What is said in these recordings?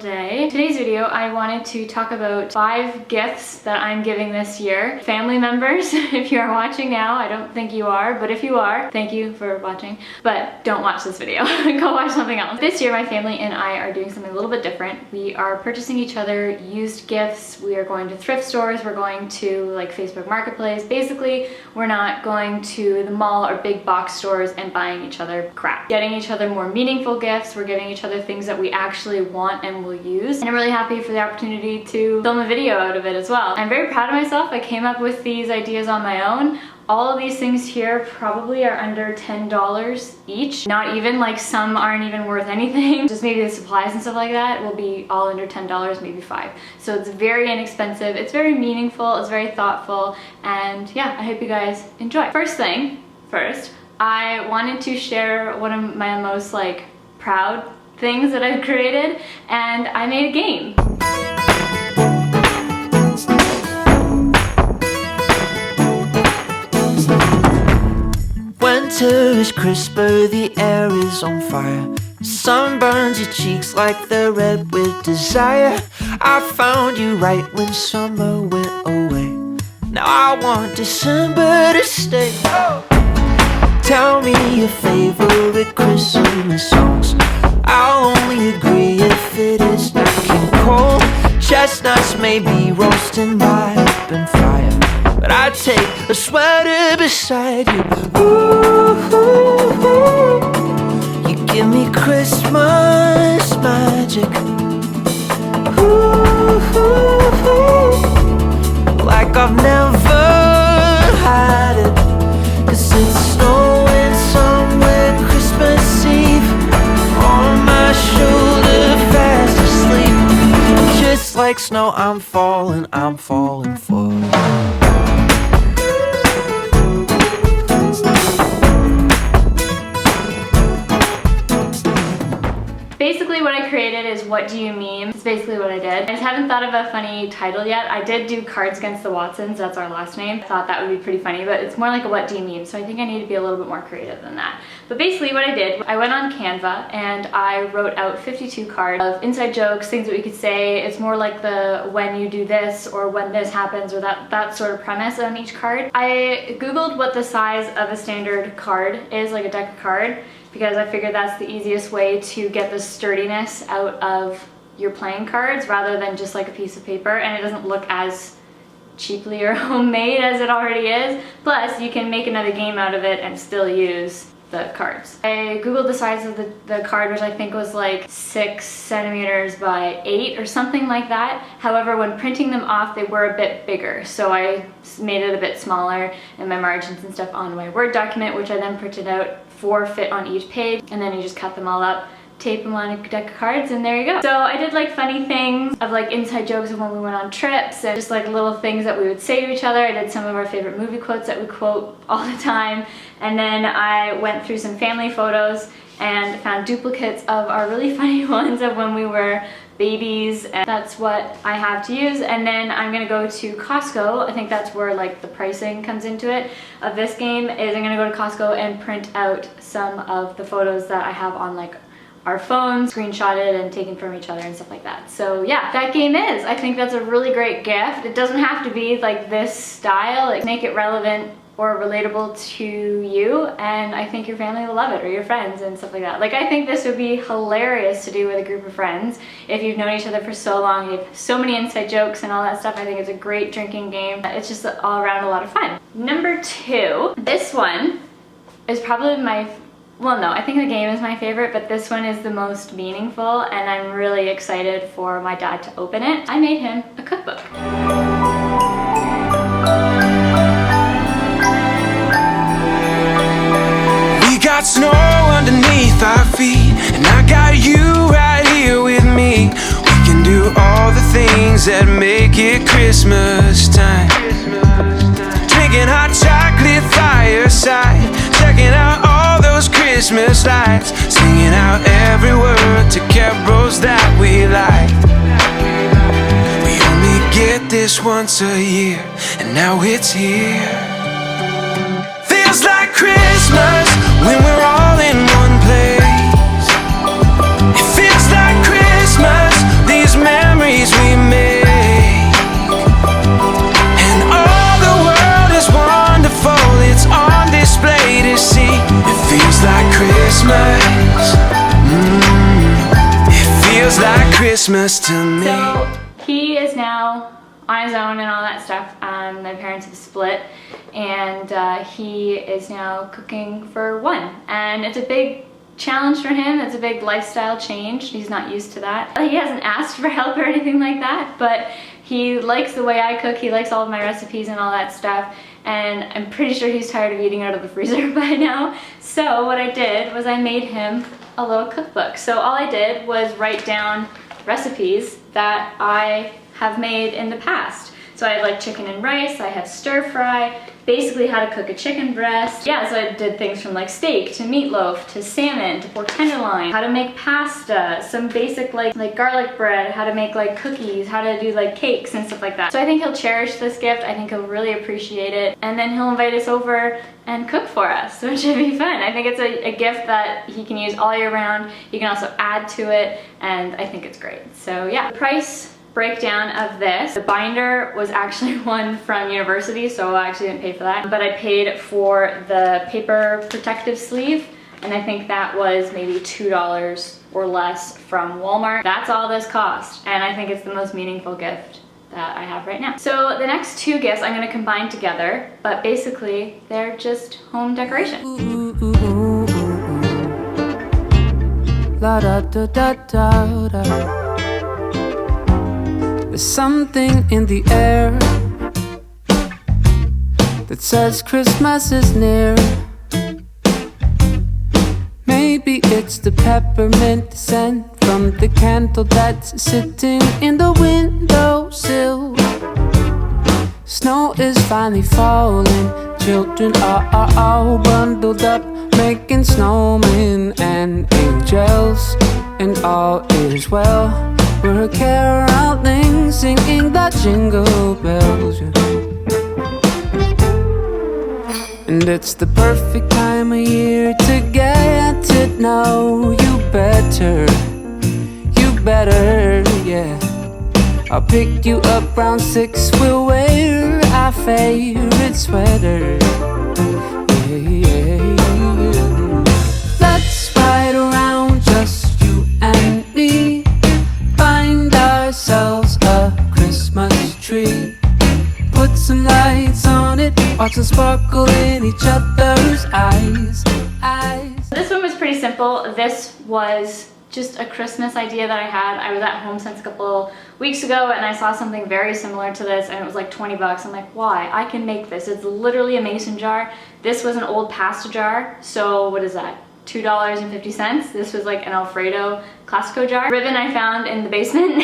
day. Today's video, I wanted to talk about 5 gifts that I'm giving this year. Family members, if you are watching now, I don't think you are, but if you are, thank you for watching. But don't watch this video, go watch something else. This year, my family and I are doing something a little bit different. We are purchasing each other used gifts. We are going to thrift stores. We're going to like Facebook Marketplace. Basically, we're not going to the mall or big box stores and buying each other crap. Getting each other more meaningful gifts. We're giving each other things that we actually want and will use. And I'm really happy for the opportunity to film a video out of it as well. I'm very proud of myself. I came up with these ideas on my own. All of these things here probably are under $10 each. Not even, like some aren't even worth anything. Just maybe the supplies and stuff like that will be all under $10, maybe $5. So it's very inexpensive, it's very meaningful, it's very thoughtful, and yeah, I hope you guys enjoy. First, I wanted to share one of my most like proud things that I've created, and I made a game. Winter is crisper, the air is on fire. Sun burns your cheeks like they're red with desire. I found you right when summer went away. Now I want December to stay. Tell me your favorite Christmas songs. I'll only agree if it is not King Cole. Chestnuts may be roasting by open fire, but I'd take a sweater beside you. Ooh, ooh, ooh. You give me Christmas magic. Ooh, ooh, ooh. Like I've never had it. 'Cause it's snowing somewhere Christmas Eve. On my shoulder fast asleep. Just like snow I'm falling for you. Basically what I created is What Do You Meme? It's basically what I did. I just haven't thought of a funny title yet. I did do Cards Against the Watsons, that's our last name. I thought that would be pretty funny, but it's more like a What Do You Meme, so I think I need to be a little bit more creative than that. But basically what I did, I went on Canva and I wrote out 52 cards of inside jokes, things that we could say. It's more like the when you do this or when this happens or that sort of premise on each card. I googled what the size of a standard card is, like a deck of cards, because I figured that's the easiest way to get the sturdiness out of your playing cards rather than just like a piece of paper, and it doesn't look as cheaply or homemade as it already is. Plus, you can make another game out of it and still use the cards. I googled the size of the card, which I think was like 6 centimeters by 8 or something like that. However, when printing them off, they were a bit bigger, so I made it a bit smaller in my margins and stuff on my Word document, which I then printed out 4 fit on each page, and then you just cut them all up, tape them on a deck of cards, and there you go. So I did like funny things of like inside jokes of when we went on trips and just like little things that we would say to each other. I did some of our favorite movie quotes that we quote all the time, and then I went through some family photos and found duplicates of our really funny ones of when we were babies, and that's what I have to use. And then I'm gonna go to Costco. I think that's where like the pricing comes into it of this game, is I'm gonna go to Costco and print out some of the photos that I have on like our phones, screenshotted and taken from each other and stuff like that. So yeah, that game is. I think that's a really great gift. It doesn't have to be like this style, like make it relevant or relatable to you, and I think your family will love it, or your friends and stuff like that. Like, I think this would be hilarious to do with a group of friends. If you've known each other for so long, you have so many inside jokes and all that stuff. I think it's a great drinking game. It's just all around a lot of fun. Number 2, this one is probably well, no, I think the game is my favorite, but this one is the most meaningful, and I'm really excited for my dad to open it. I made him a cookbook. Got snow underneath our feet, and I got you right here with me. We can do all the things that make it Christmas time. Drinking hot chocolate fireside, checking out all those Christmas lights, singing out every word to carols that we like. We only get this once a year, and now it's here. Feels like Christmas when we're all in one place. It feels like Christmas, the Christmas to me. So he is now on his own and all that stuff. My parents have split, and he is now cooking for one. And it's a big challenge for him. It's a big lifestyle change. He's not used to that. He hasn't asked for help or anything like that, but he likes the way I cook. He likes all of my recipes and all that stuff. And I'm pretty sure he's tired of eating out of the freezer by now. So what I did was I made him a little cookbook. So all I did was write down recipes that I have made in the past. So I have like chicken and rice, I have stir fry, basically how to cook a chicken breast. Yeah, so I did things from like steak to meatloaf to salmon to pork tenderloin, how to make pasta, some basic like garlic bread, how to make like cookies, how to do like cakes and stuff like that. So I think he'll cherish this gift. I think he'll really appreciate it. And then he'll invite us over and cook for us, which should be fun. I think it's a gift that he can use all year round. You can also add to it, and I think it's great. So yeah, the price breakdown of this. The binder was actually one from university, so I actually didn't pay for that. But I paid for the paper protective sleeve, and I think that was maybe $2 or less from Walmart. That's all this cost, and I think it's the most meaningful gift that I have right now. So the next two gifts I'm gonna combine together, but basically they're just home decoration. La da da da da da. There's something in the air that says Christmas is near. Maybe it's the peppermint scent from the candle that's sitting in the windowsill. Snow is finally falling, children are all bundled up, making snowmen and angels, and all is well. We're caroling, singing the jingle bells, yeah. And it's the perfect time of year to get to know you better, yeah. I'll pick you up round 6, we'll wear our favorite sweater, yeah. Let's ride around, just you and me, find ourselves a Christmas tree, put some lights on it, watch them sparkle in each other's eyes. This one was pretty simple. This was just a Christmas idea that I had. I was at home since a couple weeks ago and I saw something very similar to this, and it was like 20 bucks. I'm like, why? I can make this. It's literally a mason jar. This was an old pasta jar, so what is that? $2.50. This was like an Alfredo Classico jar. Ribbon I found in the basement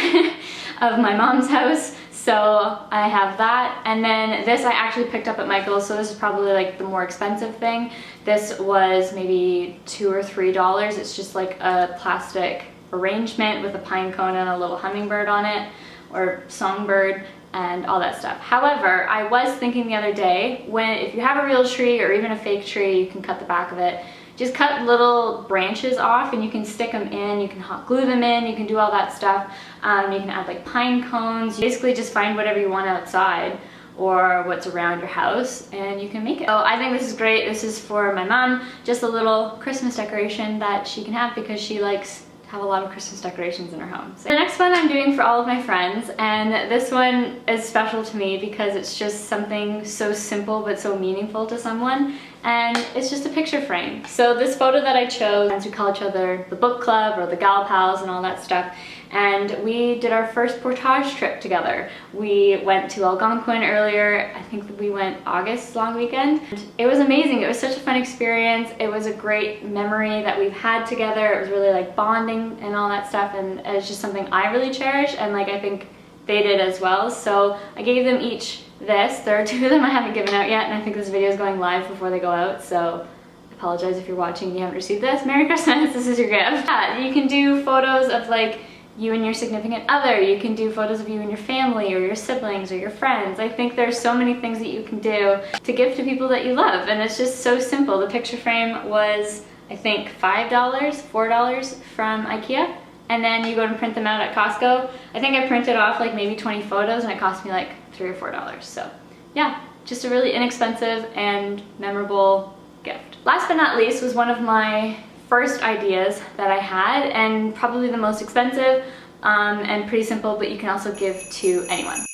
of my mom's house, so I have that. And then this I actually picked up at Michael's, so this is probably like the more expensive thing. This was maybe $2 or $3. It's just like a plastic arrangement with a pine cone and a little hummingbird on it, or songbird, and all that stuff. However, I was thinking the other day, if you have a real tree or even a fake tree, you can cut the back of it. Just cut little branches off and you can stick them in, you can hot glue them in, you can do all that stuff. You can add like pine cones. You basically just find whatever you want outside or what's around your house and you can make it. So I think this is great. This is for my mom, just a little Christmas decoration that she can have because she likes to have a lot of Christmas decorations in her home. So the next one I'm doing for all of my friends, and this one is special to me because it's just something so simple but so meaningful to someone, and it's just a picture frame. So this photo that I chose, we call each other the book club or the gal pals and all that stuff, and we did our first portage trip together. We went to Algonquin earlier. I think we went August long weekend. It was amazing. It was such a fun experience. It was a great memory that we've had together. It was really like bonding and all that stuff, and it's just something I really cherish, and like I think they did as well. So I gave them each this. There are 2 of them I haven't given out yet, and I think this video is going live before they go out, so I apologize if you're watching and you haven't received this. Merry Christmas, this is your gift. Yeah, you can do photos of like you and your significant other. You can do photos of you and your family or your siblings or your friends. I think there's so many things that you can do to give to people that you love, and it's just so simple. The picture frame was, I think, $5, $4 from IKEA, and then you go and print them out at Costco. I think I printed off like maybe 20 photos and it cost me like $3 or $4. So yeah, just a really inexpensive and memorable gift. Last but not least was one of my first ideas that I had, and probably the most expensive, and pretty simple, but you can also give to anyone.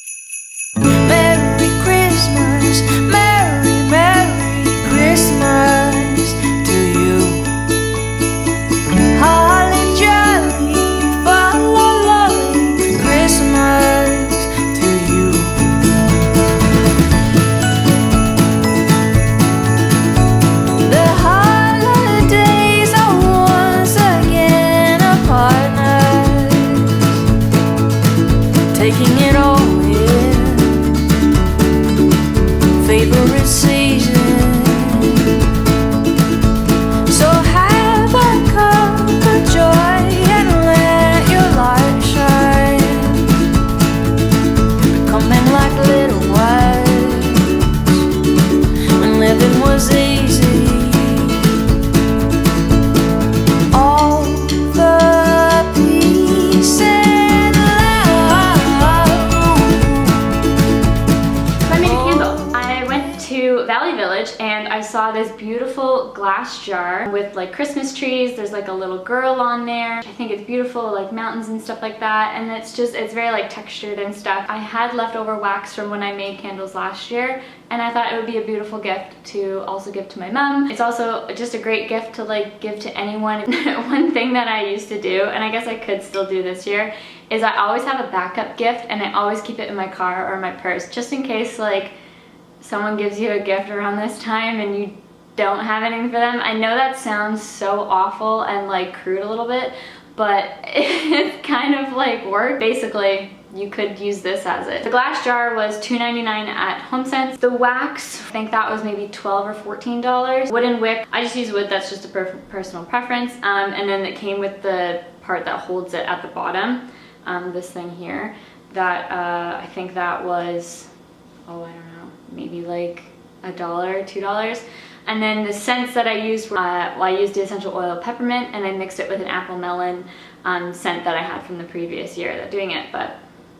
Merry Christmas, Merry, Merry Christmas to you. Holly jolly, follow Christmas to you. The holidays are once again upon us, taking it all in. Favorite season, so have a cup of joy and let your light shine, coming like little ones when living was easy. All the peace and love. I made a candle. I went to Valley Village and I saw this beautiful glass jar with like Christmas trees. There's like a little girl on there. I think it's beautiful, like mountains and stuff like that. And it's very like textured and stuff. I had leftover wax from when I made candles last year, and I thought it would be a beautiful gift to also give to my mom. It's also just a great gift to like give to anyone. One thing that I used to do, and I guess I could still do this year, is I always have a backup gift and I always keep it in my car or my purse, just in case like someone gives you a gift around this time and you don't have anything for them. I know that sounds so awful and like crude a little bit, but it's kind of like work. Basically, you could use this as it. The glass jar was $2.99 at HomeSense. The wax, I think that was maybe $12 or $14. Wooden wick, I just use wood, that's just a personal preference. And then it came with the part that holds it at the bottom, this thing here. That, I think that was, oh, I don't know, maybe like $1 or $2. And then the scents that I used were, well, I used the essential oil peppermint and I mixed it with an apple melon scent that I had from the previous year that doing it, but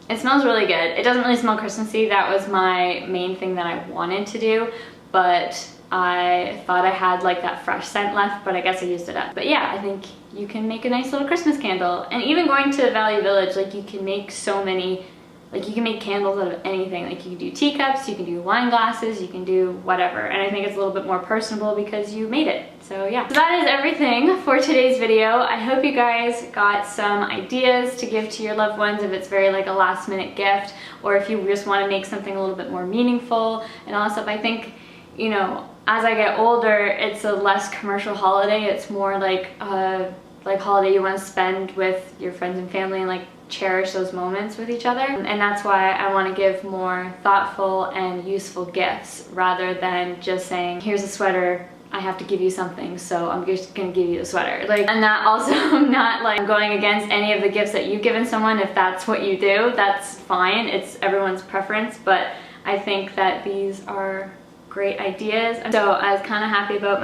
it smells really good. It doesn't really smell Christmassy. That was my main thing that I wanted to do, but I thought I had like that fresh scent left, but I guess I used it up. But yeah, I think you can make a nice little Christmas candle. And even going to Valley Village, like you can make so many, like you can make candles out of anything. Like you can do teacups, you can do wine glasses, you can do whatever. And I think it's a little bit more personable because you made it. So yeah, so that is everything for today's video. I hope you guys got some ideas to give to your loved ones if it's very like a last minute gift, or if you just want to make something a little bit more meaningful and all that stuff. I think, you know, as I get older, it's a less commercial holiday. It's more like a holiday you want to spend with your friends and family and like cherish those moments with each other. And that's why I want to give more thoughtful and useful gifts rather than just saying, here's a sweater, I have to give you something, so I'm just gonna give you a sweater. Like, and that also, I'm not like going against any of the gifts that you've given someone. If that's what you do, that's fine. It's everyone's preference, but I think that these are great ideas. So I was kind of happy about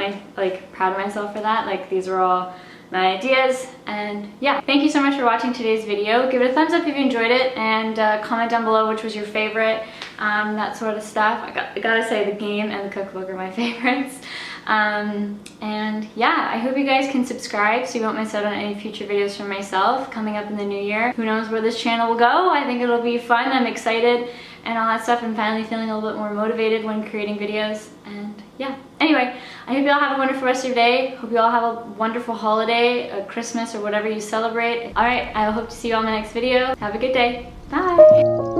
proud of myself for that. Like, these are all my ideas. And yeah, thank you so much for watching today's video. Give it a thumbs up if you enjoyed it, and comment down below which was your favorite, that sort of stuff. I gotta say the game and the cookbook are my favorites. And yeah, I hope you guys can subscribe so you won't miss out on any future videos from myself coming up in the new year. Who knows where this channel will go. I think it'll be fun. I'm excited and all that stuff. I'm finally feeling a little bit more motivated when creating videos. And yeah, anyway, I hope you all have a wonderful rest of your day. Hope you all have a wonderful holiday, a Christmas or whatever you celebrate. All right, I hope to see you all in my next video. Have a good day. Bye.